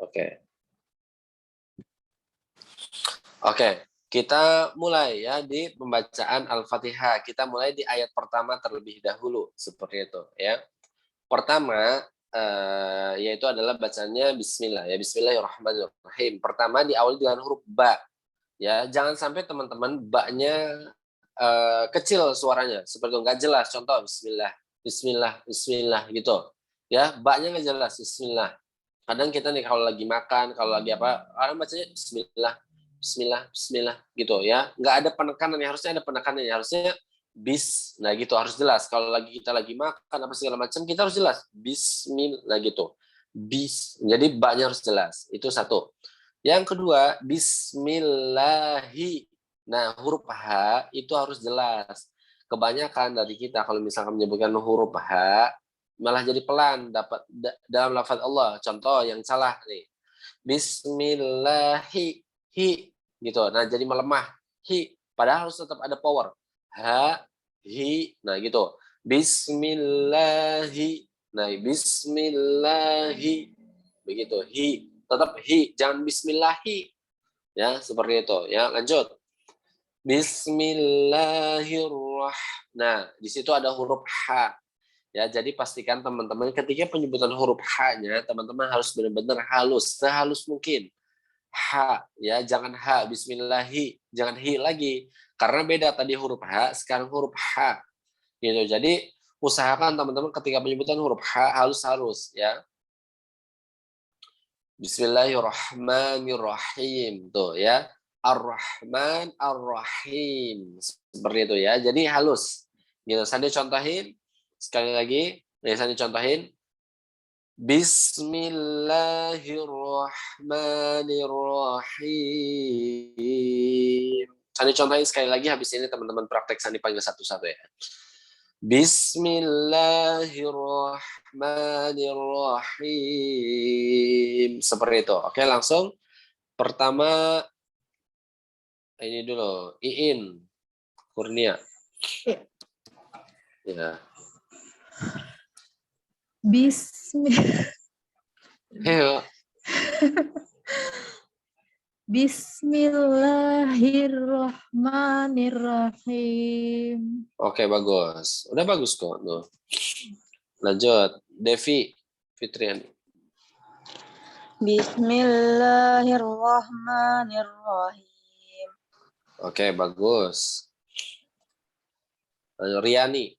Oke. Oke, kita mulai ya di pembacaan Al-Fatihah. Kita mulai di ayat pertama terlebih dahulu, seperti itu ya. Pertama, yaitu adalah bacanya Bismillah ya, Bismillahirrahmanirrahim. Pertama diawali dengan huruf ba ya. Jangan sampai teman-teman ba-nya kecil suaranya, seperti itu nggak jelas. Contoh Bismillah, Bismillah, Bismillah gitu ya. Ba-nya nggak jelas Bismillah. Kadang kita nih kalau lagi makan, kalau lagi apa, orang bacanya Bismillah, Bismillah, Bismillah gitu ya. Nggak ada penekanan, harusnya ada penekanan, harusnya bis, nah gitu harus jelas. Kalau kita lagi makan apa segala macam, kita harus jelas Bismillah gitu. Bis, jadi ba-nya harus jelas. Itu satu. Yang kedua, Bismillahi. Nah, huruf H itu harus jelas. Kebanyakan dari kita kalau misalkan menyebutkan huruf H malah jadi pelan dalam lafaz Allah. Contoh yang salah nih. Bismillahi hi gitu. Nah, jadi melemah hi padahal harus tetap ada power. Ha hi. Nah, gitu. Bismillahi. Nah, bismillahi. Begitu. Hi tetap hi, jangan bismillahi. Ya, seperti itu. Ya, lanjut. Bismillahirrahmanirrahim. Nah, di situ ada huruf H. Ya, jadi pastikan teman-teman ketika penyebutan huruf H-nya, teman-teman harus benar-benar halus, sehalus mungkin. H, ya, jangan H, Bismillahi, jangan hi lagi. Karena beda tadi huruf H, sekarang huruf H. Gitu. Jadi, usahakan teman-teman ketika penyebutan huruf H halus-halus, ya. Bismillahirrahmanirrahim, tuh ya. Ar-Rahman, Ar-Rahim. Seperti itu ya. Jadi halus. Gitu. Saya contohin sekali lagi. Saya contohin. Bismillahirrahmanirrahim. Saya contohin sekali lagi. Habis ini teman-teman praktek Sandi panggil satu-satu ya. Bismillahirrahmanirrahim. Seperti itu. Oke, langsung. Pertama, ini dulu. Iin. Kurnia. Ya. Bismillahirrahmanirrahim. Oke, bagus. Udah bagus kok. Tuh. Lanjut. Devi Fitriani. Bismillahirrahmanirrahim. Oke, bagus. Lanjut, Riani.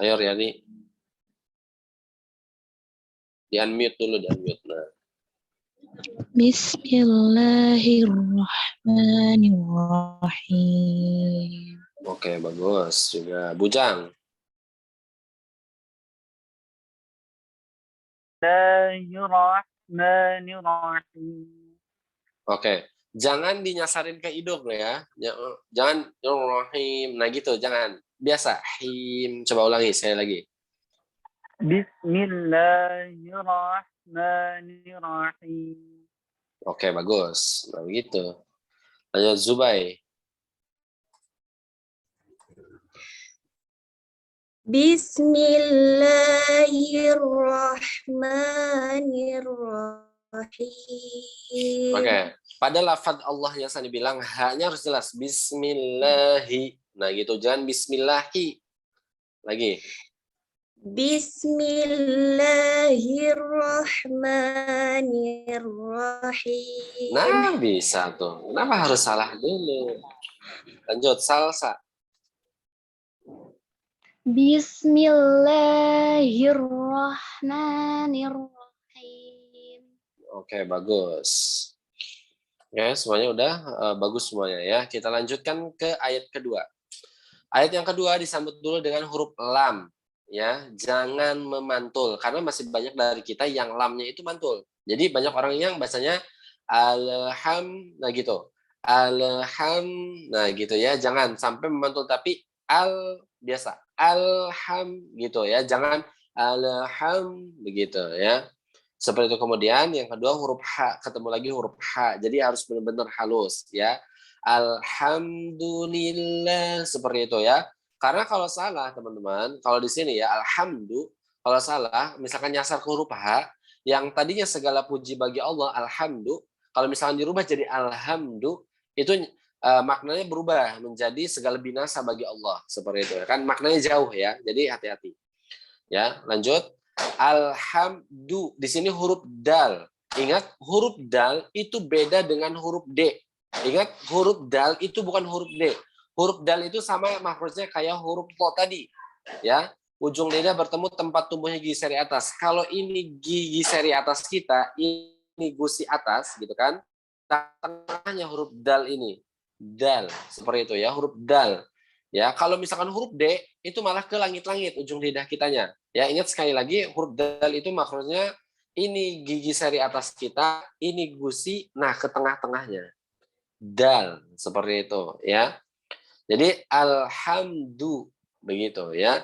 Ayo Riani. Di-unmute dulu, di-unmute. Nah. Bismillahirrahmanirrahim. Oke, bagus juga. Bujang. Bismillahirrahmanirrahim. Oke. Jangan dinyasarin ke hidung ya. Jangan rahim. Nah gitu, jangan. Biasa. Him. Coba ulangi sekali lagi. Bismillahirrahmanirrahim. Oke, bagus. Nah, begitu. Lanjut Zubai. Bismillahirrahmanirrahim. Oke. Pada lafaz Allah yang saya bilang, H-nya harus jelas. Bismillahi. Nah gitu, jangan bismillahi. Lagi. Bismillahirrahmanirrahim. Nah, bisa tuh. Kenapa harus salah dulu? Lanjut, Salsa. Bismillahirrahmanirrahim. Oke, bagus. Oke, semuanya udah bagus semuanya ya. Kita lanjutkan ke ayat kedua. Ayat yang kedua disambut dulu dengan huruf lam. Ya, jangan memantul karena masih banyak dari kita yang lamnya itu mantul. Jadi banyak orang yang bacanya nah gitu. Nah gitu ya. Jangan sampai memantul tapi biasa. Gitu ya. Jangan begitu ya. Seperti itu. Kemudian yang kedua huruf H, ketemu lagi huruf H. Jadi harus benar-benar halus ya. Alhamdulillah, seperti itu ya. Karena kalau salah, teman-teman, kalau di sini ya, alhamdu, kalau salah, misalkan nyasar ke huruf H, yang tadinya segala puji bagi Allah, alhamdu, kalau misalkan dirubah jadi alhamdu, itu maknanya berubah menjadi segala binasa bagi Allah. Seperti itu. Kan maknanya jauh ya, jadi hati-hati. Ya, lanjut. Alhamdu, di sini huruf dal. Ingat, huruf dal itu beda dengan huruf D. Ingat, huruf dal itu bukan huruf D. Huruf dal itu sama maksudnya kayak huruf to tadi. Ya, ujung lidah bertemu tempat tumbuhnya gigi seri atas. Kalau ini gigi seri atas kita, ini gusi atas gitu kan. Tengahnya huruf dal ini. Dal, seperti itu ya, huruf dal. Ya, kalau misalkan huruf D itu malah ke langit-langit ujung lidah kitanya. Ya, ingat sekali lagi huruf dal itu maksudnya ini gigi seri atas kita, ini gusi, nah ke tengah-tengahnya. Dal, seperti itu ya. Jadi alhamdu begitu ya.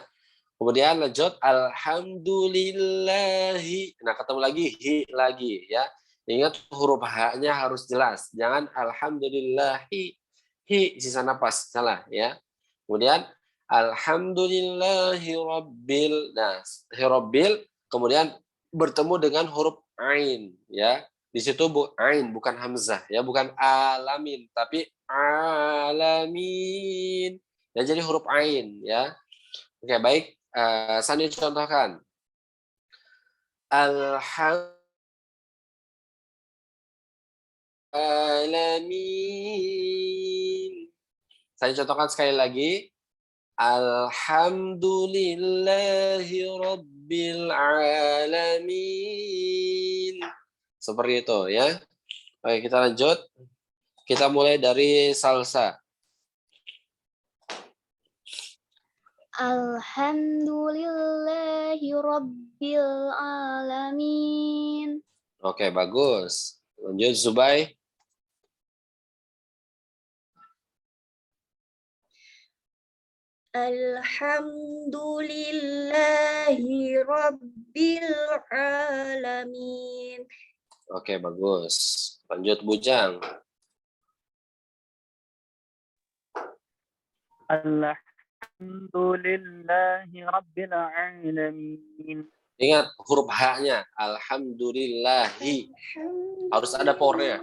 Kemudian lanjut alhamdulillahi. Nah, ketemu lagi hi lagi ya. Ingat huruf H-nya harus jelas. Jangan alhamdulillahi hi sisa napas salah ya. Kemudian alhamdulillahi rabbil. Nah, rabbil kemudian bertemu dengan huruf ain ya. Di situ ain bukan hamzah ya, bukan alamin tapi alamin. Ya jadi huruf ain ya. Oke, baik. Sani contohkan. Alhamdulillah. Saya contohkan sekali lagi. Alhamdulillahi rabbil alamin. Seperti itu ya. Oke, kita lanjut. Kita mulai dari salsa. Alhamdulillahi Rabbil Alamin. Oke, bagus. Lanjut, Zubai. Alhamdulillahi Rabbil Alamin. Oke, bagus. Lanjut, Bujang. Alhamdulillahi Rabbil Alamin. Ingat huruf H-nya. Alhamdulillahi. Harus ada pornya.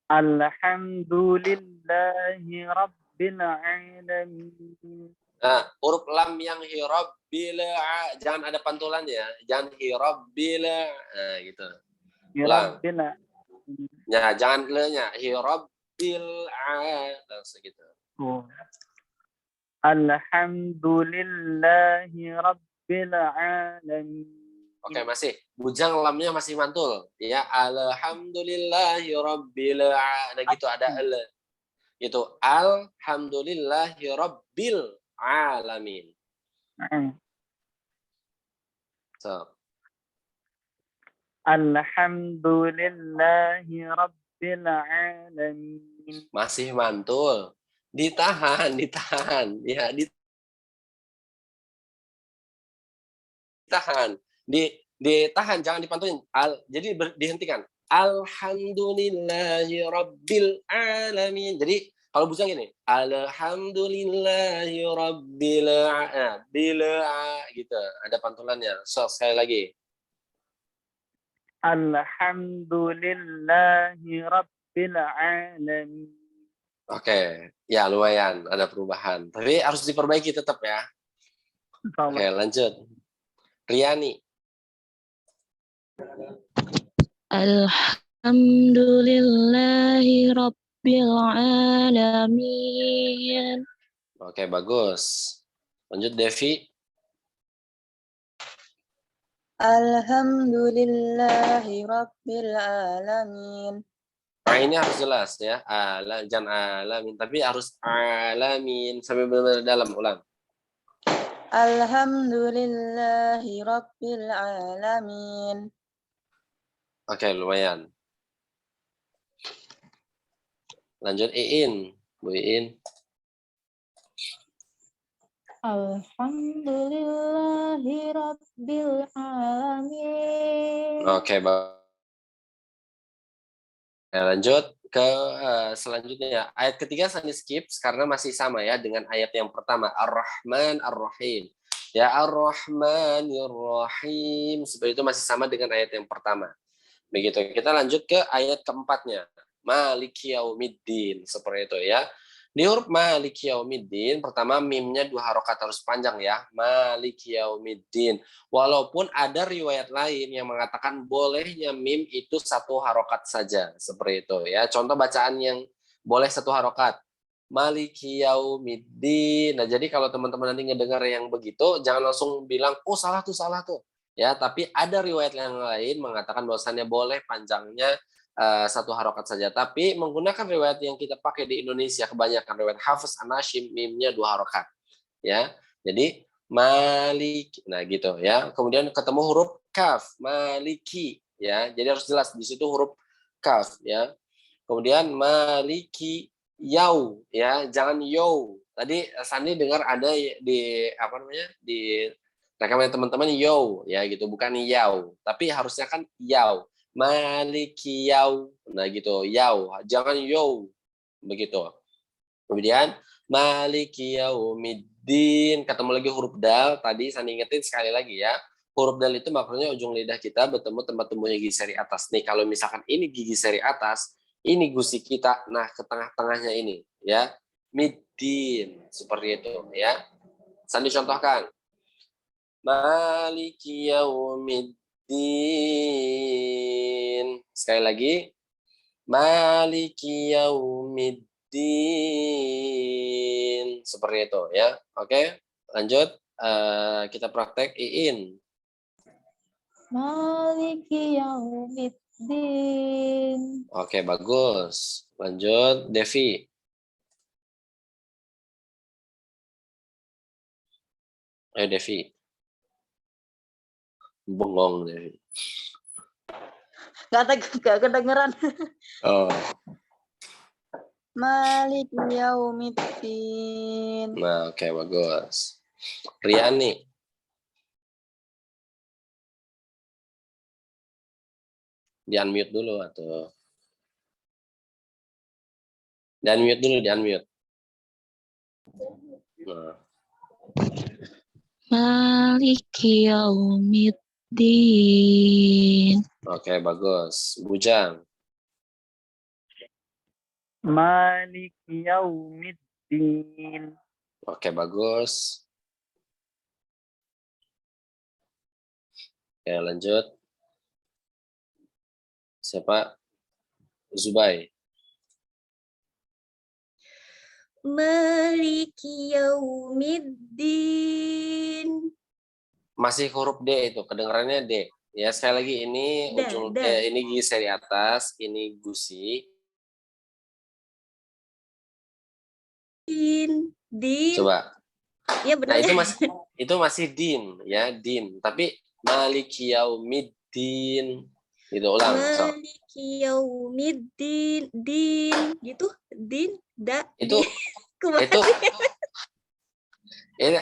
Alhamdulillahi Rabbil Alamin. Nah, huruf lam yang hirabbil jangan ada pantulannya, jangan hirabbil. Nah, gitu. Ulang. Ya, jangan le-nya. Hirabbil langsung gitu. Alhamdulillahi Rabbil Alamin. Oke, masih. Bujang lamnya masih mantul. Ya, alhamdulillahi rabbil nah gitu ada al. Itu alhamdulillahi rabbil alamin. So. Alhamdulillahi Rabbil Alamin. Masih mantul. Ditahan. Ya, ditahan. Ditahan, jangan dipantulin. Jadi dihentikan. Alhamdulillahi Rabbil Alamin. Jadi kalau Bujang gini, Alhamdulillahi Rabbil Alamin. Gitu. Ada pantulannya. So, sekali lagi. Alhamdulillahi Rabbil Alamin. Oke, ya lumayan ada perubahan. Tapi harus diperbaiki tetap ya. Oke, lanjut. Riani. Alhamdulillahi Rabbil Alamin. Oke, bagus. Lanjut, Devi. Alhamdulillahi Rabbil Alamin. Ini harus jelas ya. Jangan alamin, tapi harus alamin sampai benar-benar dalam. Ulang. Alhamdulillahi Rabbil Alamin. Oke, lumayan. Lanjut, Iin. Bu Iin. Alhamdulillahi Rabbil Alamin. Oke, baik. Lanjut, ke selanjutnya. Ayat ketiga Sandi skip karena masih sama ya dengan ayat yang pertama. Ar-Rahman Ar-Rahim. Ya Ar-Rahmanir Rahim. Seperti itu masih sama dengan ayat yang pertama. Begitu. Kita lanjut ke ayat keempatnya. Maliki Yaumiddin. Seperti itu ya. Di huruf Maliki Yaumiddin, pertama mimnya 2 harokat harus panjang ya. Maliki Yaumiddin. Walaupun ada riwayat lain yang mengatakan bolehnya mim itu 1 harokat saja. Seperti itu ya. Contoh bacaan yang boleh 1 harokat. Maliki Yaumiddin. Nah, jadi kalau teman-teman nanti ngedengar yang begitu, jangan langsung bilang, oh salah tuh. Ya, tapi ada riwayat yang lain mengatakan bahwasannya boleh panjangnya 1 harokat saja. Tapi menggunakan riwayat yang kita pakai di Indonesia, kebanyakan riwayat Hafiz An-Nasyim, mimnya 2 harokat. Ya, jadi Maliki. Nah, gitu ya. Kemudian ketemu huruf kaf, Maliki. Ya, jadi harus jelas di situ huruf kaf. Ya. Kemudian Maliki Yau. Ya, jangan Yo. Tadi Sandi dengar ada di di rekaman teman-teman Yo. Ya, gitu. Bukan Yau. Tapi harusnya kan Yau. Maliki Yau. Nah gitu, Yau. Jangan Yo. Begitu. Kemudian Maliki Yaumiddin. Ketemu lagi huruf dal. Tadi saya ingetin sekali lagi ya. Huruf dal itu maknanya ujung lidah kita bertemu tempat tumbuhnya gigi seri atas. Nih kalau misalkan ini gigi seri atas, ini gusi kita. Nah ke tengah-tengahnya ini ya. Middin. Seperti itu ya. Sandi contohkan. Maliki Yaumiddin. Sekali lagi. Maliki Yaumiddin. Seperti itu ya. Oke, lanjut. Kita praktek Iin. Maliki Yaumiddin. Oke, bagus. Lanjut Devi. Ayo Devi. Bengong Devi. Gak kedengeran. Oh. Maliki Yaumiddin. Nah, oke, bagus. Riani. Di-unmute dulu atau di-unmute dulu, di-unmute. Nah. Maliki Yaumiddin. Oke, bagus. Bujang. Maliki Yaumiddin. Oke, bagus. Oke, lanjut. Siapa? Zubai. Maliki Yaumiddin. Masih huruf D itu, kedengarannya D. Ya, sekali lagi ini ini gigi seri atas, ini gusi. Din. Coba. Ya benar. Nah, itu masih din ya, din. Tapi Maliki Yaumiddin. Gitu ulang. Maliki Yaumiddin. Din. Gitu. Din. Da. Itu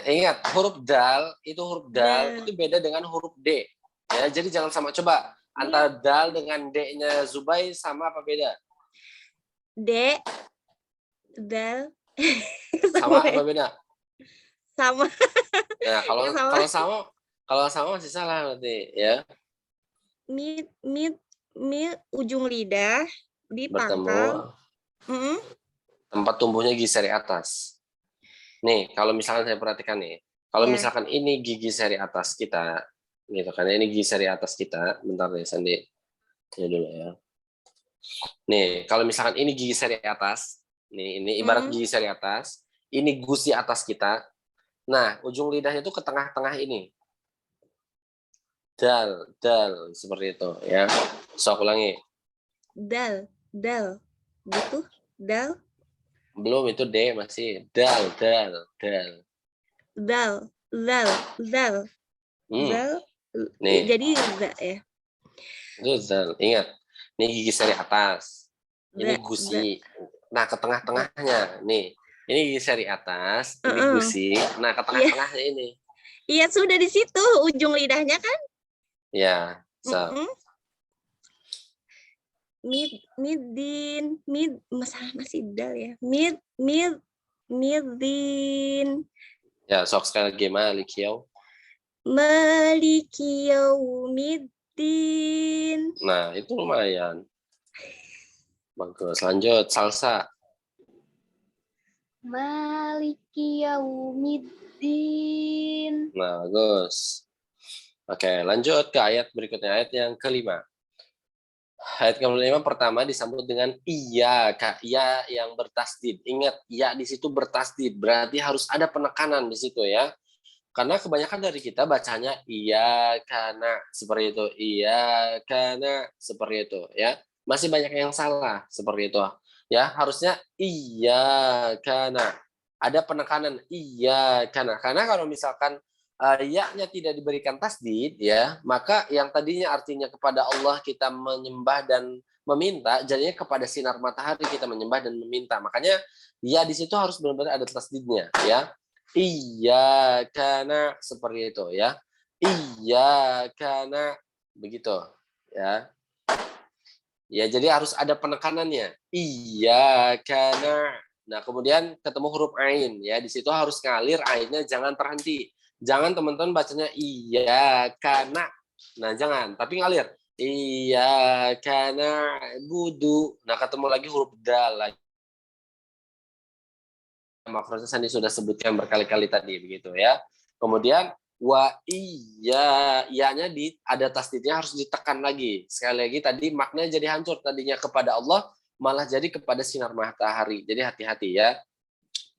ingat huruf dal itu beda dengan huruf D ya, jadi jangan sama. Coba antara dal dengan D-nya Zubai sama apa beda? D. Dal. Sama apa beda? Sama. Nah, kalau sama masih salah berarti ya. Mid ujung lidah di pangkal. Tempat tumbuhnya gigi seri atas. Nih, kalau misalkan saya perhatikan nih, kalau misalkan ini gigi seri atas kita, gitu kan, ini gigi seri atas kita, bentar deh Sandi, ya dulu ya. Nih, kalau misalkan ini gigi seri atas, nih ini ibarat gigi seri atas, ini gusi atas kita. Nah, ujung lidahnya itu ke tengah-tengah ini. Dal, seperti itu ya. So, aku ulangi. Dal, gitu, dal. Belum, itu D masih. Dal. Dal. Nih. Jadi enggak ya. Itu dal. Ingat, ini gigi seri atas. Ini gusi. Nah, ke tengah-tengahnya. Nih, ini gigi seri atas, ini gusi. Nah, ke tengah-tengahnya ini. Iya, sudah di situ ujung lidahnya kan? Ya, so. midin, masalah masih dal ya. Midin. Ya, sok sekali lagi Maliki Maliki yaumiddin. Nah, itu lumayan. Bagus. Lanjut, salsa. Maliki yaumiddin. Nah, bagus. Oke, lanjut ke ayat berikutnya, ayat yang kelima. Ayat kelima pertama disambut dengan iya, Kak. Iya yang bertasdid. Ingat, iya di situ bertasdid. Berarti harus ada penekanan di situ ya. Karena kebanyakan dari kita bacanya iya karena seperti itu, iya karena seperti itu ya. Masih banyak yang salah seperti itu. Ya, harusnya iya karena ada penekanan iya karena kalau misalkan ya-nya tidak diberikan tasdid ya, maka yang tadinya artinya kepada Allah kita menyembah dan meminta, jadinya kepada sinar matahari kita menyembah dan meminta. Makanya ya di situ harus benar-benar ada tasdidnya ya. Iya karena seperti itu ya. Iya karena begitu ya. Ya jadi harus ada penekanannya. Iya karena. Nah kemudian ketemu huruf ain ya. Di situ harus ngalir ainnya, jangan terhenti. Jangan teman-teman bacanya iya karena. Nah jangan, tapi ngalir. Iya karena budu. Nah ketemu lagi huruf dal lagi. Makrosnya Sandi sudah sebutkan berkali-kali tadi begitu ya. Kemudian wa iya, iyanya ada tasdidnya harus ditekan lagi. Sekali lagi tadi maknanya jadi hancur, tadinya kepada Allah malah jadi kepada sinar matahari. Jadi hati-hati ya.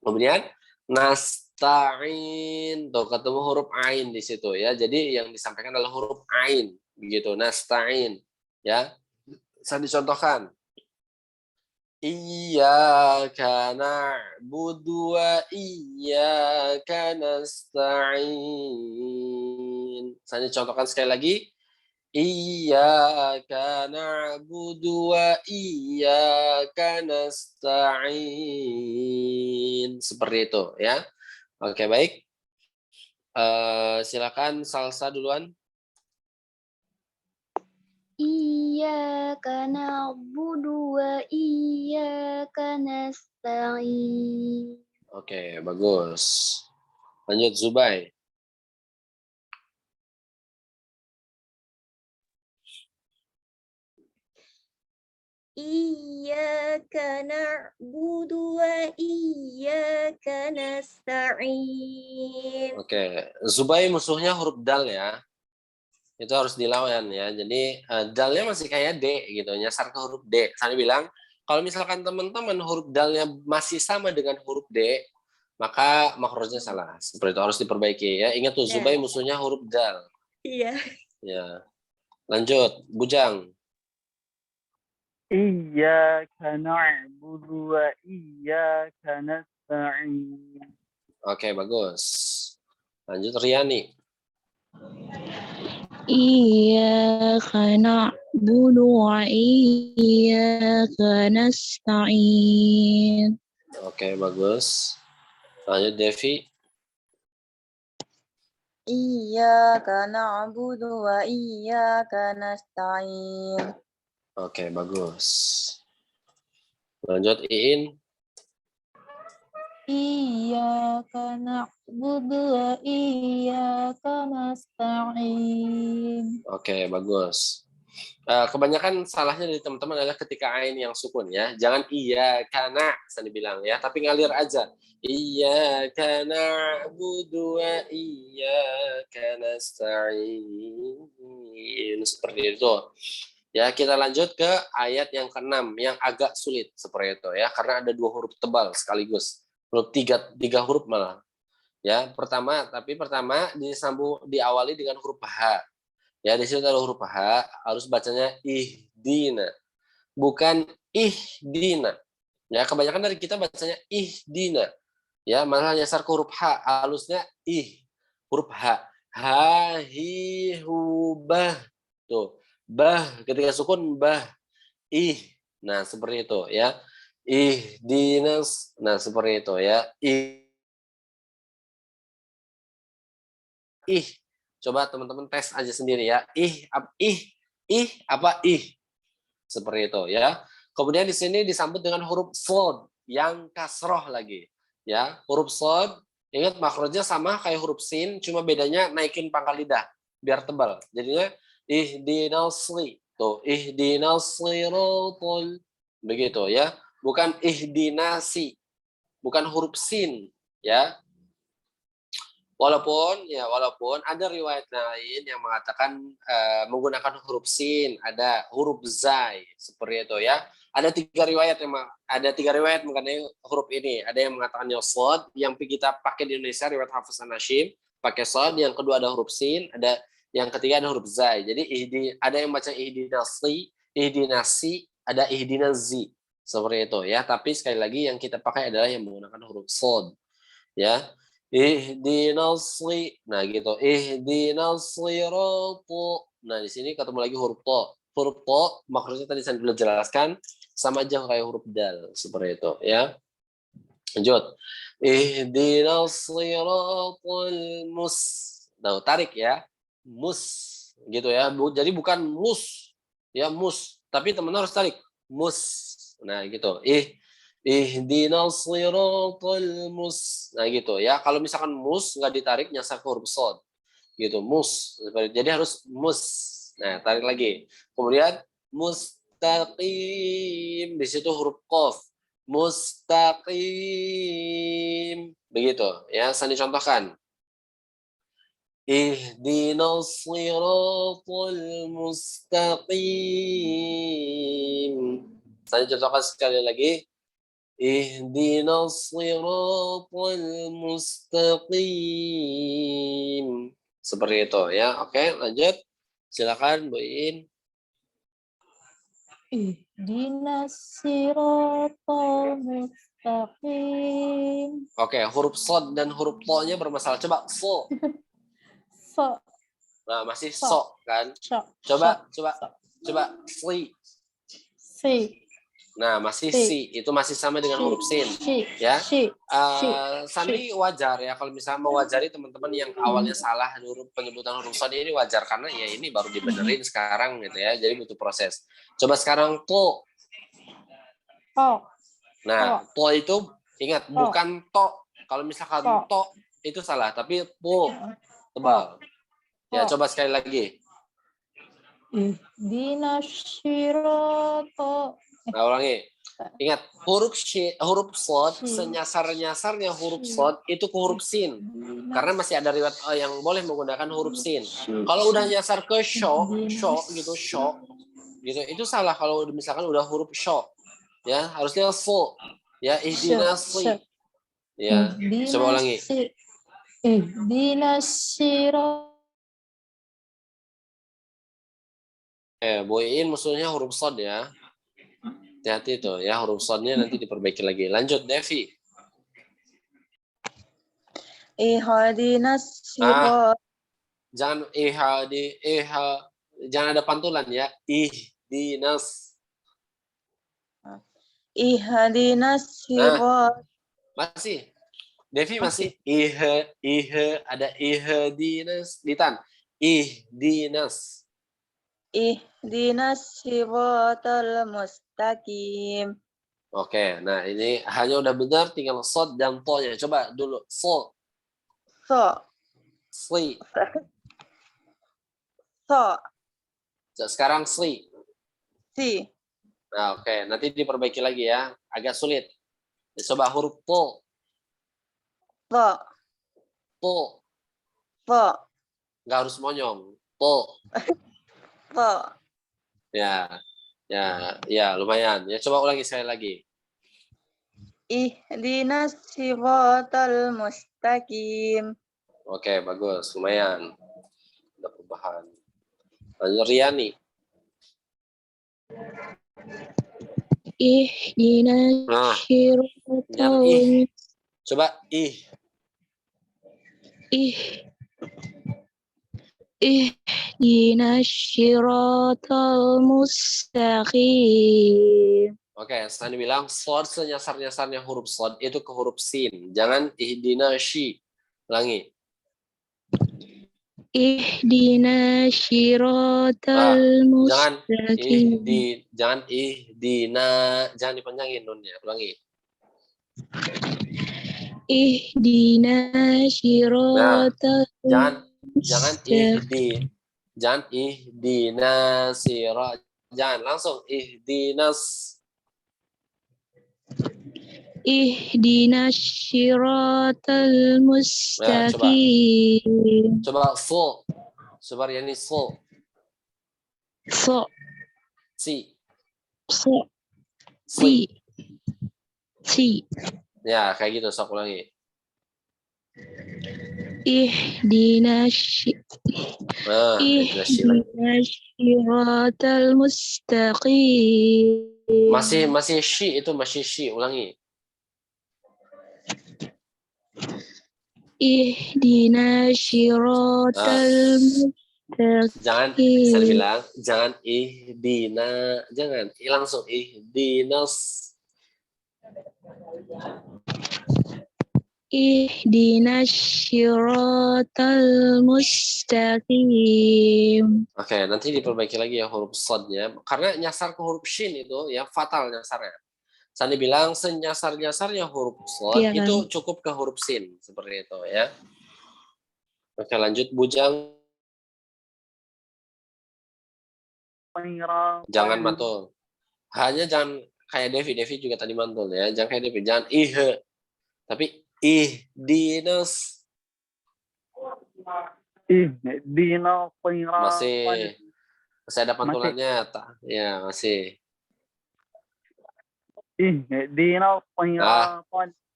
Kemudian nasta'in, tuh ketemu huruf ain di situ ya. Jadi yang disampaikan adalah huruf ain begitu. Nasta'in ya. Bisa dicontohkan. Iyyaka na'budu wa iyyaka nasta'in. Saya contohkan sekali lagi. Iyyaka na'budu wa iyyaka nasta'in. Seperti itu ya. Oke, baik. Silakan salsa duluan. Iyyaka na'budu wa iyyaka nasta'in. Oke, bagus. Lanjut Zubai. Iyyaka na'budu wa iyyaka nasta'in. Oke, Zubai musuhnya huruf dal ya. Itu harus dilawan ya. Jadi dalnya masih kayak D gitu, nyasar ke huruf D. Saya bilang kalau misalkan teman-teman huruf dalnya masih sama dengan huruf D, maka makrosnya salah. Seperti itu harus diperbaiki ya. Ingat tuh Zubai musuhnya huruf dal. Iya. Ya. Lanjut, Bujang. Iyyaka na'budu wa iyyaka nasta'in. Oke, bagus. Lanjut Riani. Iyyaka na'budu wa iyyaka nasta'in. Oke, bagus. Lanjut Devi. Iyyaka na'budu wa iyyaka nasta'in. Oke, bagus. Lanjut Iin. Iyyaka na'budu wa iyyaka nasta'in. Oke, bagus. Kebanyakan salahnya dari teman-teman adalah ketika ain yang sukun ya. Jangan iya karena saya bilang ya, tapi ngalir aja. Iya karena budu wa iya karena nasta'in. Seperti itu. Ya, kita lanjut ke ayat yang ke-6 yang agak sulit seperti itu ya, karena ada 2 huruf tebal sekaligus. Huruf tiga huruf malah. Ya, pertama disambung diawali dengan huruf H. Ya, di situ ada huruf H, harus bacanya ihdina. Bukan ihdina. Ya, kebanyakan dari kita bacanya ihdina. Ya, malah nyasar ke huruf H, halusnya huruf H. Ha, hi, hu, bah. Tuh, bah, ketika sukun, bah, Nah, seperti itu ya. Ihdinas. Nah, seperti itu ya. Coba teman-teman tes aja sendiri ya. Ih apa ih? Seperti itu ya. Kemudian di sini disambut dengan huruf shad yang kasroh lagi. Ya, huruf shad ingat makhrajnya sama kayak huruf sin, cuma bedanya naikin pangkal lidah biar tebal. Jadinya ihdinas tuh, ihdinas siratal begitu ya. Bukan ihdinasi, bukan huruf sin ya. Walaupun ada riwayat lain yang mengatakan menggunakan huruf sin, ada huruf zai seperti itu ya. Ada tiga riwayat mengenai huruf ini. Ada yang mengatakan shad, yang kita pakai di Indonesia riwayat Hafiz An-Nasyim pakai shad, yang kedua ada huruf sin, ada yang ketiga ada huruf zai. Jadi ada yang baca ihdinasi, ada ihdinazi seperti itu ya. Tapi sekali lagi yang kita pakai adalah yang menggunakan huruf shad ya. Ihdinas nah gitu. Ihdinas siratal. Nah, di sini ketemu lagi huruf to. Huruf to maksudnya tadi saya sudah jelaskan sama aja kayak huruf dal seperti itu ya. Lanjut. Ihdinas siratal Nah, tarik ya. Mus gitu ya. Jadi bukan mus ya, mus, tapi teman-teman harus tarik. Mus. Nah, gitu. Ihdinas siratal Nah gitu ya. Kalau misalkan mus nggak ditarik nyasar ke huruf shad. Gitu, mus. Jadi harus mus. Nah, tarik lagi. Kemudian mustaqim. Di situ huruf qaf. Mustaqim. Begitu ya, saya dicontohkan. Ihdinas siratal mustaqim. Saya contohkan sekali lagi. Ihdinas siratal mustaqim. Seperti itu ya. Oke, lanjut. Silakan Bu In. Ihdinas siratal mustaqim. Oke, huruf shad dan huruf to-nya bermasalah. Coba so. So. Nah, masih so kan? Coba. Sli. Si. Nah, masih si, itu masih sama dengan huruf sin, ya. Sandi wajar ya, kalau misalnya mewajari teman-teman yang awalnya salah huruf penyebutan huruf shad ini wajar karena ya ini baru dibenerin sekarang gitu ya, jadi butuh proses. Coba sekarang to. Nah, to itu ingat bukan to. Kalau misalkan to itu salah, tapi to tebal. Ya, coba sekali lagi. Ihdinas siratal. Nah, ulangi. Ingat, huruf shad senyasar-nyasarnya huruf shad itu ke huruf sin. Karena masih ada riwayat yang boleh menggunakan huruf sin. Kalau udah nyasar ke sho gitu, itu salah kalau misalkan udah huruf sho. Ya, harusnya fo. Ya, ihdinas siratal. Ya, coba ulangi. Ihdinas siratal. Bu In musuhnya huruf shad ya. Hati-hati itu ya, huruf shadnya nanti diperbaiki lagi. Lanjut Devi. Ihdinas siratal. Jangan jangan ada pantulan ya. Ihdinas. Ihdinas siratal. Masih. Devi masih ada ihdinas. Ditan. Ihdinas. Ihdinas siratal mustaqim. Oke, nah ini hanya udah benar tinggal shad dan to-nya. Coba dulu. So. Sli. Sekarang sli. Si. Nah, oke, nanti diperbaiki lagi ya. Agak sulit. Coba huruf to. To. Nggak harus monyong. To. Ya, lumayan. Ya, coba ulangi sekali lagi. Ihdinas siratal mustaqim. Oke, bagus. Lumayan. Ada perubahan. Lanjut Riani. Ihdinas siratal. Coba Ihdinas siratal mustaqim. Oke, Sani bilang shad senyasar-nyasarnya huruf shad itu ke huruf sin. Jangan ihdinas shi. Ulangi. Ihdina syiratal Jangan mustaqim. jangan dipanjangin nunnya. Ulangi. Ihdina syiratal Jangan ihdina sirat. Jangan langsung ihdinas. Ihdina syiratal mustaqim. Coba full. Coba yani full. So, Si. si. Ya, kayak gitu sok ulangi. Ihdina syiratal mustaqim. Masih shi itu masih shi, ulangi. Ihdina syiratal mustaqim. Jangan saya bilang jangan ihdina, jangan langsung ihdinas. Ihdina syiratal mustaqim. Oke, nanti diperbaiki lagi ya huruf shadnya karena nyasar ke huruf shin itu ya fatal nyasarnya. Sandi bilang senyasar-nyasarnya huruf shad Iya, itu kan? cukup ke huruf shin seperti itu ya. Oke, lanjut Bujang. Jangan mantul. Hanya jangan kayak Devi juga tadi mantul ya. Jangan kayak Devi, jangan tapi ihdinas. Ihdina Masih ada pantulannya tak? Ya, masih. Ihdina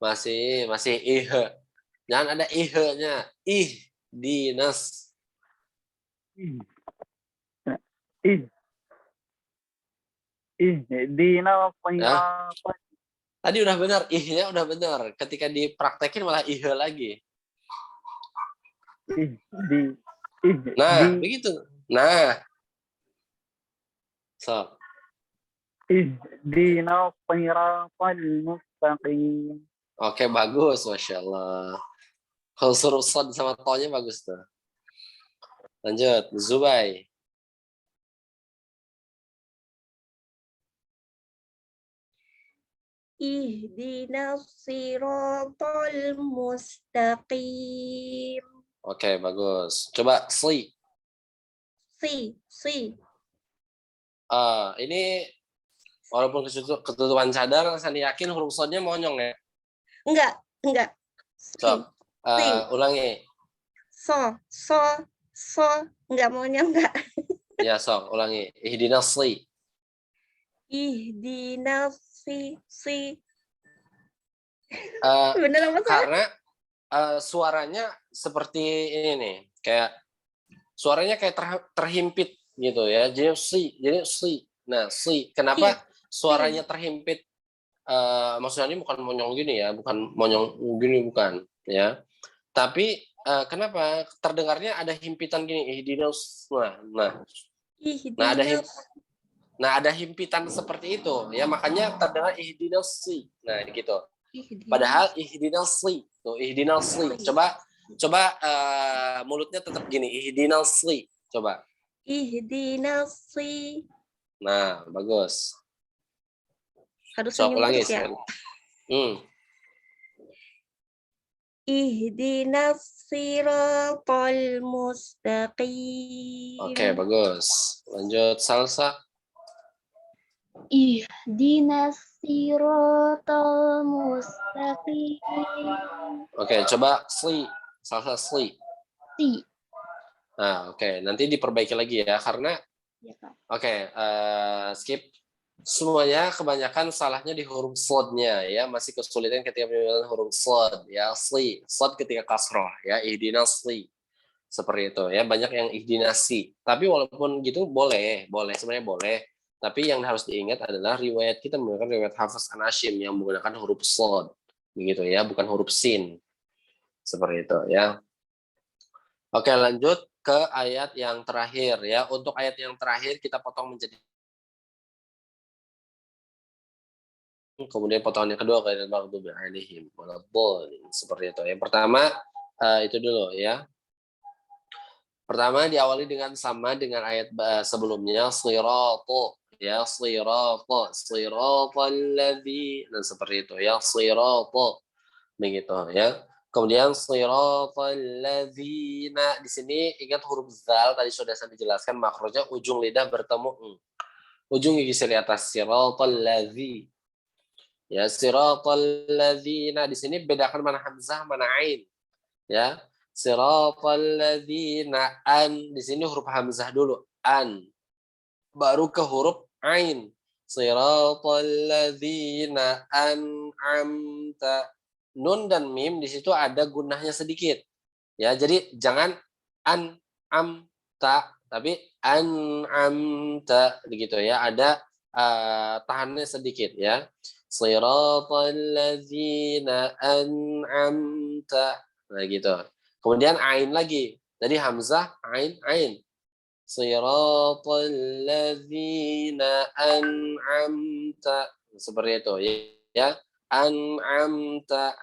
Masih Jangan ada nya. Ihdinas. Ihdina Tadi udah benar, nya udah benar. Ketika dipraktekin malah lagi. Nah, begitu. Nah. So. Ihdina shiratal mustaqim. Oke, bagus, Masya Allah. Kalau suruh shad sama to-nya bagus tuh. Lanjut, Zubai. Ihdinas siratal mustaqim. Oke, bagus. Coba Si. Ini walaupun ketutupan cadar, saya yakin huruf shadnya monyong ya. Enggak. Coba ulangi. So. Enggak maunya enggak. Ya, sok ulangi. Ihdinas si. Ihdinas si. Bener apa salah? Karena suaranya seperti ini nih, kayak suaranya kayak terhimpit gitu ya. Jadi si. Nah, si. Kenapa suaranya terhimpit? Maksudnya ini bukan monyong gini ya, bukan monyong gini bukan ya. Tapi kenapa terdengarnya ada himpitan gini? Ihdinas. Nah, ada himpitan seperti itu ya, makanya terdengar ihdinas si. Nah, gitu. Padahal ihdinas si. Tuh, ihdinas si. Coba mulutnya tetap gini, ihdinas si. Coba. Ihdinas si. Nah, bagus. Harus senyum ulangi ya. Ihdinas siratal mustaqim. Oke, bagus. Lanjut Salsa. Ihdinas siratal mustaqim. Oke, coba Salsa Si. Nah, oke. Nanti diperbaiki lagi ya, karena skip. Semuanya kebanyakan salahnya di huruf shadnya ya, masih kesulitan ketika menyebutkan huruf shad ya. Shad ketika kasroh ya, ihdinas si. Seperti itu ya, banyak yang ihdinasi. Tapi walaupun gitu boleh sebenarnya boleh. Tapi yang harus diingat adalah riwayat kita menggunakan riwayat Hafiz an Asyim yang menggunakan huruf shad begitu ya, bukan huruf sin. Seperti itu ya. Oke, lanjut ke ayat yang terakhir ya. Untuk ayat yang terakhir kita potong menjadi, kemudian potongan yang kedua ghairil maghdubi alaihim waladdallin, seperti itu. Yang pertama itu dulu ya. Pertama diawali dengan sama dengan ayat sebelumnya, siratu, ya siratu, siratal ladzi, dan seperti itu ya, siratu, begitu ya. Kemudian siratal ladzina, di sini ingat huruf zal tadi sudah saya jelaskan makrojnya ujung lidah bertemu ujung gigi di atas, siratal ladzi. Ya, siratal ladzina, di sini bedakan mana hamzah mana ain. Ya. Siratal ladzina, an, di sini huruf hamzah dulu, an. Baru ke huruf ain. Siratal ladzina an'amta. Nun dan mim di situ ada gunahnya sedikit. Ya, jadi jangan an am ta, tapi an'amta begitu ya. Ada tahannya sedikit ya. Siratal ladzina an'amta. Nah, gitu. Kemudian ain lagi. Jadi hamzah ain ain. Siratal ladzina an'amta. Seperti itu ya. An'amta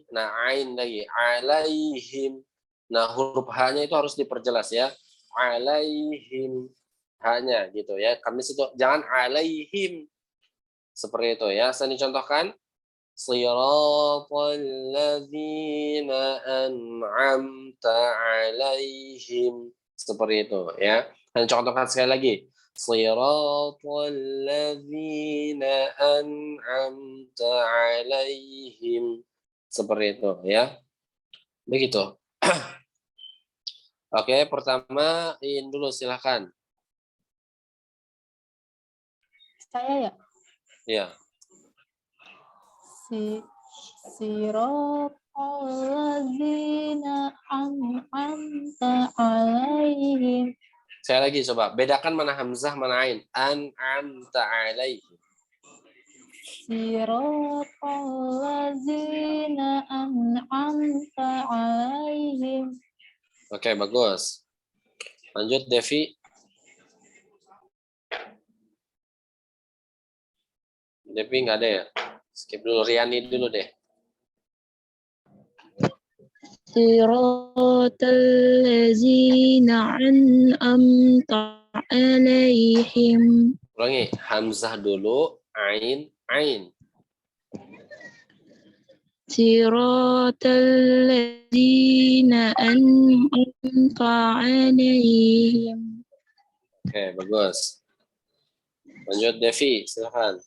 nah ain lagi, alaihim. Nah huruf h-nya itu harus diperjelas ya, alaihim, h-nya gitu ya. Kami situ jangan alaihim, seperti itu ya. Saya dicontohkan, siratal ladzina an'amta alaihim, seperti itu ya. Dan contohkan sekali lagi, siratal ladzina an'amta alaihim, seperti itu ya. Begitu. Oke, pertama In dulu silahkan. Saya ya. Ya. Siratal ladzina an'amta alaihim. Saya lagi coba bedakan mana hamzah mana ain. An'amta alaihim. Siratal ladzina an'amta alaihim. Oke, bagus. Lanjut Devi. Devi nggak ada ya? Skip dulu, Riani dulu deh. Siratal ladzina an'amta alaihim. Ulangi, hamzah dulu, ain, ain. Siratal ladzina an'amta alaihim. Oke, bagus. Lanjut Devi, silakan.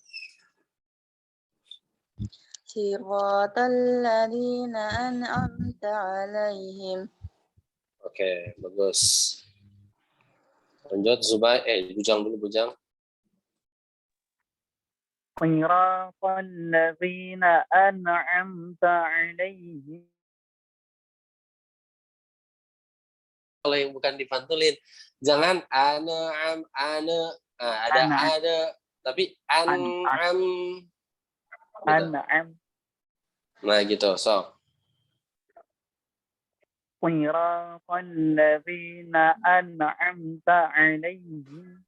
Siratal ladzina an'amta alaihim. Oke, bagus. Lanjut Zubai, Bujang dulu, Bujang. صراط الذين أنعمت عليهم. Kalau yang bukan dipantulin, jangan ana, ada Ana. ada, tapi an'am. Gitu. أنعم Nah gitu, so. صراط الذين أنعمت عليهم.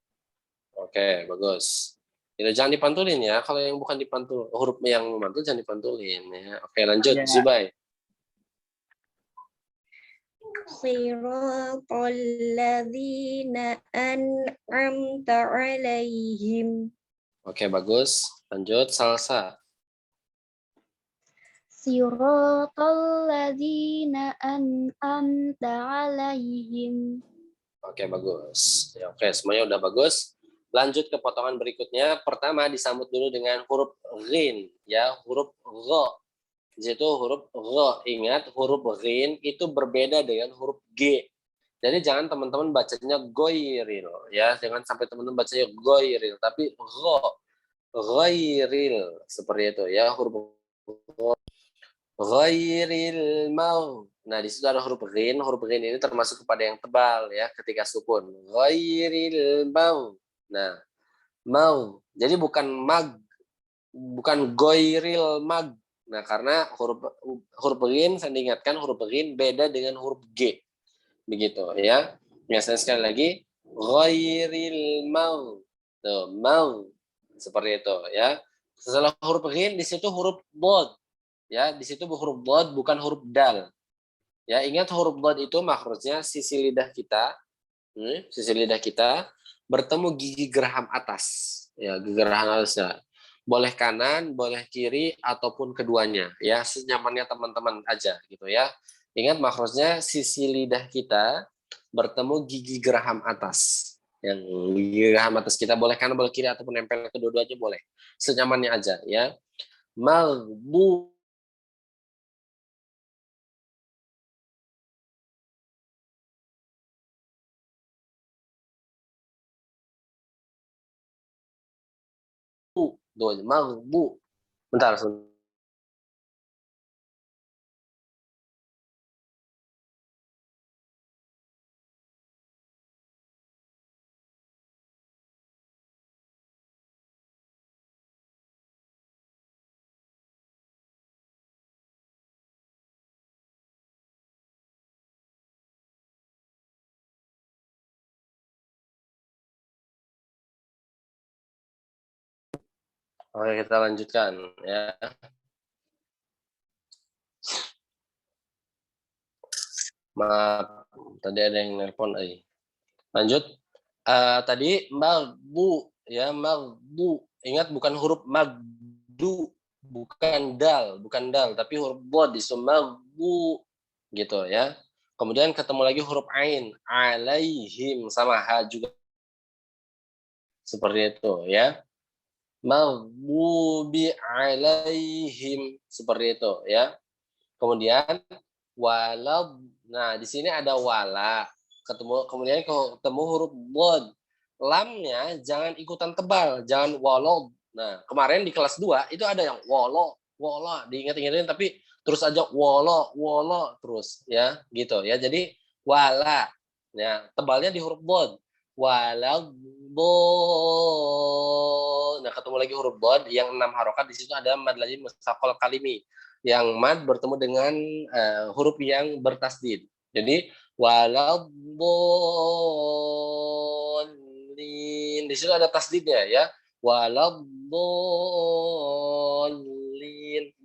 Oke, bagus. Itu jangan dipantulin ya. Kalau yang bukan dipantul, huruf yang memantul jangan dipantulin ya. Oke, lanjut Ya. Zubai. Siratal ladzina an'amta alaihim. Oke, bagus. Lanjut Salsa. Siratal ladzina an'amta alaihim. Oke, bagus. Ya, oke, semuanya udah bagus. Lanjut ke potongan berikutnya. Pertama disambut dulu dengan huruf ghin, ya, huruf gho. Di situ huruf gho. Ingat, huruf ghin itu berbeda dengan huruf G. Jadi jangan teman-teman bacanya goiril, ya. Jangan sampai teman-teman bacanya goiril, tapi gho. Ghairil, seperti itu, ya. Huruf ghairil mau. Nah, di situ ada huruf ghin. Huruf ghin ini termasuk kepada yang tebal ya ketika sukun. Ghairil mau. Nah, mau. Jadi bukan mag, bukan goiril mag. Nah, karena huruf ghin saya diingatkan huruf ghin beda dengan huruf G. Begitu ya. Biasanya sekali lagi ghairil mau. Tuh, mau. Seperti itu ya. Setelah huruf ghin di situ huruf bod. Ya, di situ huruf bod bukan huruf dal. Ya, ingat huruf dhad itu makhrajnya sisi lidah kita, bertemu gigi geraham atas. Ya, gigi geraham atas. Boleh kanan, boleh kiri, ataupun keduanya. Ya, senyamannya teman-teman aja gitu ya. Ingat makhrajnya sisi lidah kita bertemu gigi geraham atas. Yang gigi geraham atas kita boleh kanan, boleh kiri, ataupun nempel kedua-duanya boleh. Senyamannya aja ya. Maghbu maghbu. Bentar. Oke, kita lanjutkan ya. Maaf, tadi ada yang nelpon. Lanjut. Tadi magbu ya, magbu. Ingat bukan huruf magdu, bukan dal, tapi huruf bod di magbu gitu ya. Kemudian ketemu lagi huruf ain, alaihim sama ha juga seperti itu ya. Maghdubi alaihim seperti itu ya. Kemudian walad. Nah, di sini ada wala. Kemudian ketemu huruf bod. Lamnya jangan ikutan tebal, jangan walad. Nah, kemarin di kelas 2 itu ada yang wolo, diingat-ingatin tapi terus aja wolo terus ya, gitu ya. Jadi wala. Ya, tebalnya di huruf bod. Walad bod. Nah, ketemu lagi huruf bod yang 6 harokat, di situ ada mad lazim mustaqal kalimi yang mad bertemu dengan huruf yang bertasdid. Jadi waladdallin. Di situ ada tasdidnya ya. Waladdallin.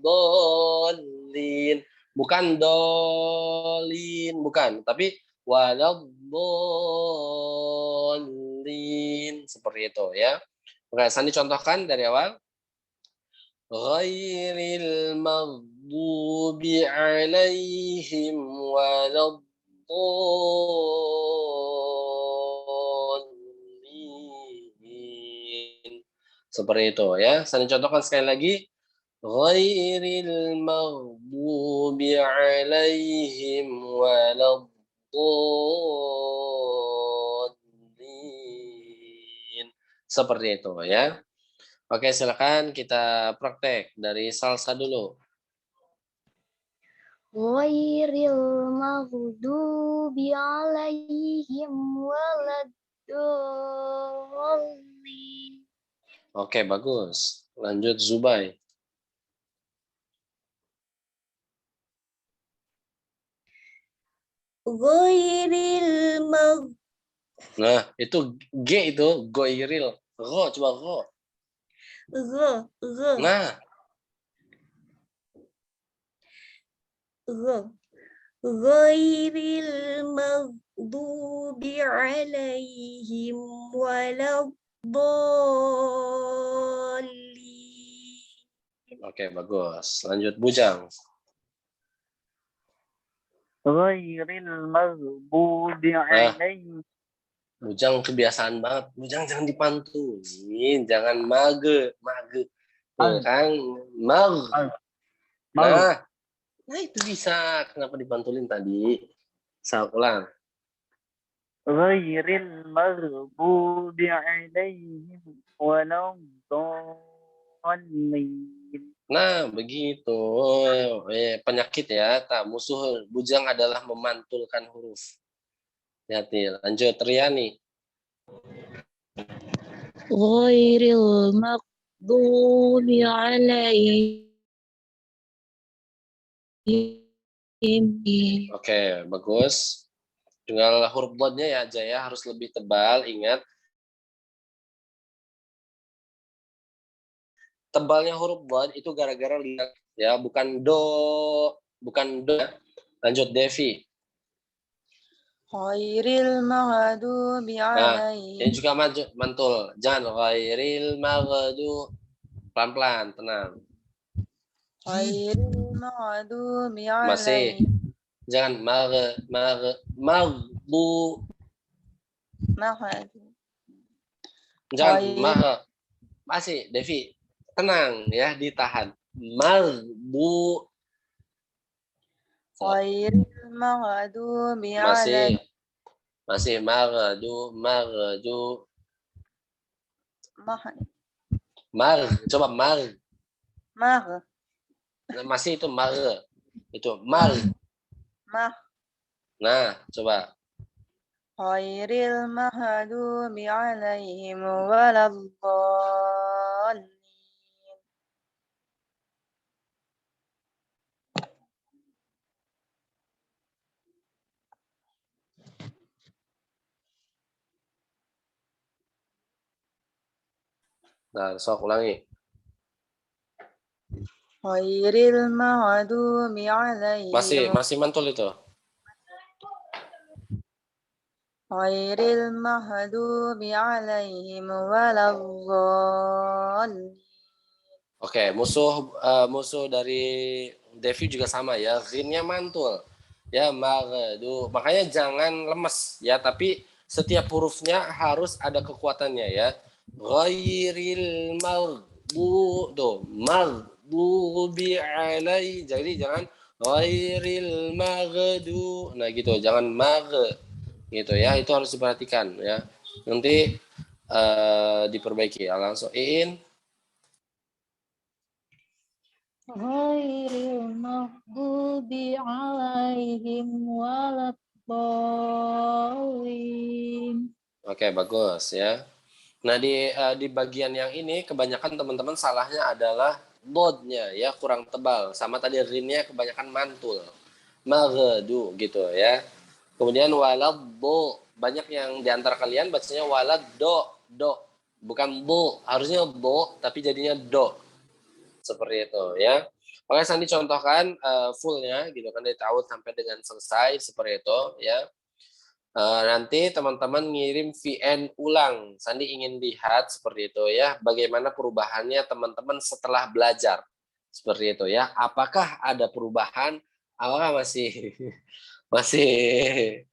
Dallin. Bukan dolin, bukan, tapi waladdallin seperti itu ya. Oke, Sandi contohkan dari awal. Ghairil maghdubi alaihim waladdallin. Seperti itu ya. Saya contohkan sekali lagi. Ghairil maghdubi alaihim waladdallin. Seperti itu ya. Oke, silakan kita praktek dari salsa dulu. Ghairil maghdubi alaihim waladdallin. Oke, bagus. Lanjut Zubai. Ghairil mag Nah, itu G itu goiril. Go, coba go. gha Nah, ghairil maghdubi alaihim waladdallin. oke, bagus. Lanjut Bujang. Ghairil maghdubi alaihim. Bujang kebiasaan banget. Bujang jangan dipantulin, jangan mage. Tuh kan, mag. Nah, itu bisa. Kenapa dipantulin tadi? Saya ulang. Ghairil maghdubi alaihim waladdallin. Nah, begitu. Penyakit ya. Musuh Bujang adalah memantulkan huruf. Hati. Lanjut Riani. Ghairil maghdubi alaihim. Oke, bagus. Tinggal huruf dotnya ya aja ya, harus lebih tebal. Ingat, tebalnya huruf dot itu gara-gara lihat ya, bukan do, Lanjut Devi. Ghairil maghdubi Nah, ini alaihim. juga mantul. Jangan ghairil maghdu. Pelan-pelan, tenang. Ghairil maghdubi Masih. alaihim. Jangan maghdu. Maghdu. Jangan masih Devi. Tenang ya, ditahan. Maghdu. Ghairil maghdubi alaihim. Masih maghdu. Coba Magh. masih itu itu Magh. nah coba Ghairil maghdubi alaihim waladdallin. nah sok ulangi Ghairil maghdubi alaihim. masih mantul itu Ghairil maghdubi alaihim waladdallin. Oke, musuh dari Devi juga sama ya, ghinnya mantul. Ya, maghdu. Makanya jangan lemes ya, tapi setiap hurufnya harus ada kekuatannya ya. Ghairil maghdubi alai. Jadi jangan ghairil maghdu. Nah gitu, jangan gitu ya. Itu harus diperhatikan ya. Nanti diperbaiki. Langsung Ghairil maghdubi alaihim waladdallin. Oke, bagus ya. Nah, di bagian yang ini kebanyakan teman-teman salahnya adalah dodnya ya, kurang tebal. Sama tadi rinnya kebanyakan mantul. Maghdu gitu ya. Kemudian waladdo. Banyak yang diantara kalian bacanya do. Bukan do. Harusnya do, tapi jadinya do. Seperti itu ya. Oke, Sandi contohkan fullnya gitu kan dari ta'awudz sampai dengan selesai seperti itu ya. Nanti teman-teman ngirim VN ulang. Sandi ingin lihat seperti itu ya, bagaimana perubahannya teman-teman setelah belajar. Seperti itu ya. Apakah ada perubahan? Apakah masih masih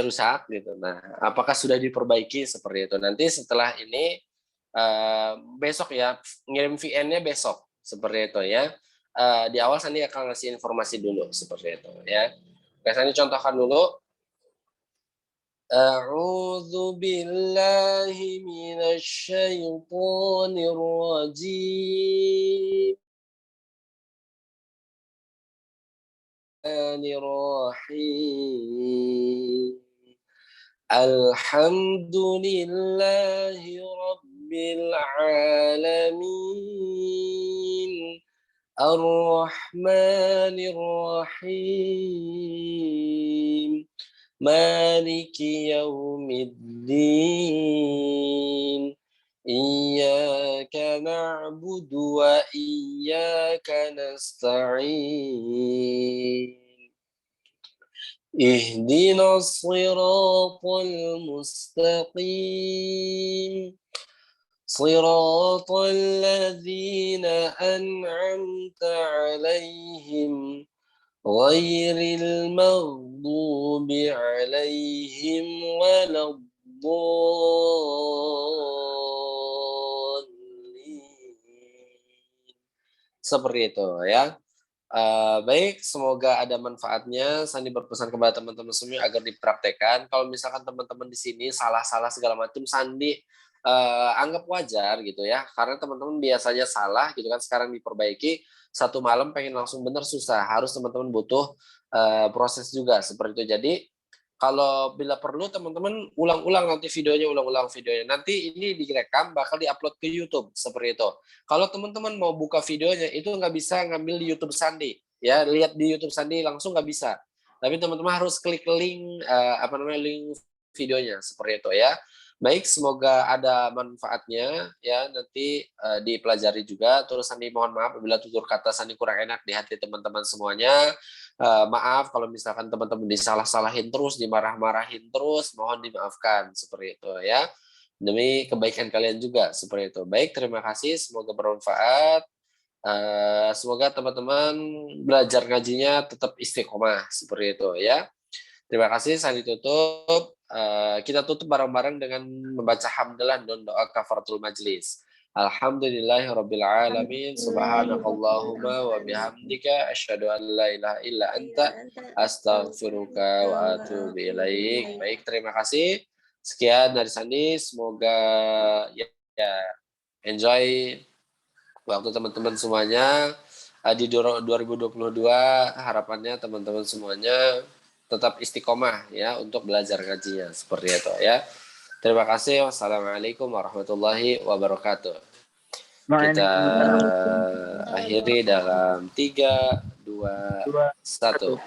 rusak gitu. Nah, apakah sudah diperbaiki seperti itu? Nanti setelah ini besok ya, ngirim VN-nya besok seperti itu ya. Di awal Sandi akan ngasih informasi dulu seperti itu ya. Oke, Sandi contohkan dulu. أعوذ بالله من الشيطان الرجيم الرحيم الحمد لله رب العالمين الرحمن الرحيم مالك يوم الدين إياك نعبد وإياك نستعين اهدنا الصراط المستقيم صراط الذين أنعمت عليهم غير المغضوب عليهم ولا الضالين. Seperti itu ya. Baik, semoga ada manfaatnya. Sandi berpesan kepada teman-teman semua agar dipraktekkan. Kalau misalkan teman-teman di sini salah-salah segala macam, Sandi anggap wajar gitu ya. Karena teman-teman biasanya salah gitu kan, sekarang diperbaiki. Satu malam pengen langsung bener susah. Harus teman-teman butuh proses juga seperti itu. Jadi kalau bila perlu teman-teman ulang-ulang nanti videonya, Nanti ini direkam bakal diupload ke YouTube seperti itu. Kalau teman-teman mau buka videonya itu nggak bisa ngambil di YouTube Sandi, ya lihat di YouTube Sandi langsung nggak bisa. Tapi teman-teman harus klik link link videonya seperti itu ya. Baik, semoga ada manfaatnya ya, nanti dipelajari juga. Terus Sani mohon maaf apabila tutur kata Sani kurang enak di hati teman-teman semuanya. Maaf kalau misalkan teman-teman disalah-salahin terus, dimarah-marahin terus, mohon dimaafkan seperti itu ya. Demi kebaikan kalian juga seperti itu. Baik, terima kasih, semoga bermanfaat. Semoga teman-teman belajar ngajinya tetap istiqomah seperti itu ya. Terima kasih, saya ditutup. Kita tutup bareng-bareng dengan membaca hamdalah dan doa kafaratul majlis. Alhamdulillahirrabbilalamin. Subhanakallahumma wa bihamdika asyhadu an la ilaha illa anta astaghfiruka wa atubu ilaik. Baik, terima kasih. Sekian dari Sandi. Semoga ya enjoy waktu teman-teman semuanya. Di 2022 harapannya teman-teman semuanya tetap istiqomah ya untuk belajar ngajinya seperti itu ya. Terima kasih. Wassalamualaikum warahmatullahi wabarakatuh. Kita akhiri dalam 3, 2, 1.